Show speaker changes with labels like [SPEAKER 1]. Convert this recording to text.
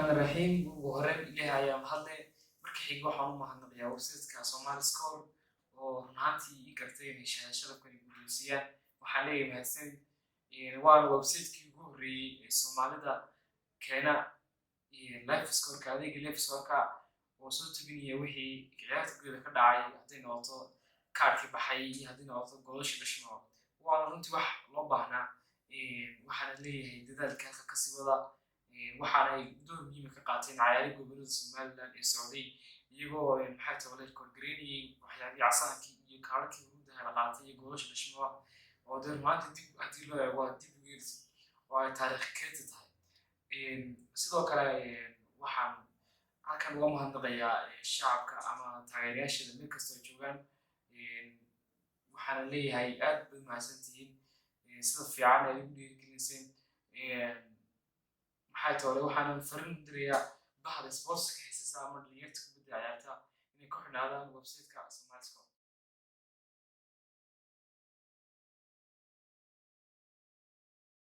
[SPEAKER 1] الرحمن الرحيم وهرين إليها يا مهضة مركي waxaan u mahadnaqayaa website-ka Somali Score oo runtii i gartay inay shahaadada ku guuleysiyaan waxaan leeyahay mahadsan waa website-kii ugu horeeyay ee Soomaalida keena live score-ka adeega live score-ka oo soo tubinaya wixii ciyaarta gudaha ka dhacay hadday noqoto kaarkii baxay iyo hadday noqoto goolasha dhashmo waa runtii wax loo baahnaa waxaan leeyahay dadaalka ka sii wada waxaana ay door muhiim ah ka qaateen cayaarihii gobolada Somaliland ee socday iyagoo maxay tahay korgareynayay waxyaabihii casaankii iyo kaarkii ugu daha qaatay iyo goolasha dhashmo oo dad maanta dib hadii loo eego dib u geersi oo ay taariikh keenta tahay sidoo kale waxaan halkan uga mahadnaqayaa shacabka ama taageerayaasha meel kasta oo joogaan waxaan leeyahay aad bay mahadsantihiin sida fiican ay ugu dhiirigeliseen maxay tahay waxaan fariin dirayaa bahda sports-ka xiisaha ama dhalinyarta kubadda ciyaarta inay ku xidhnaadaan website-ka Somali Score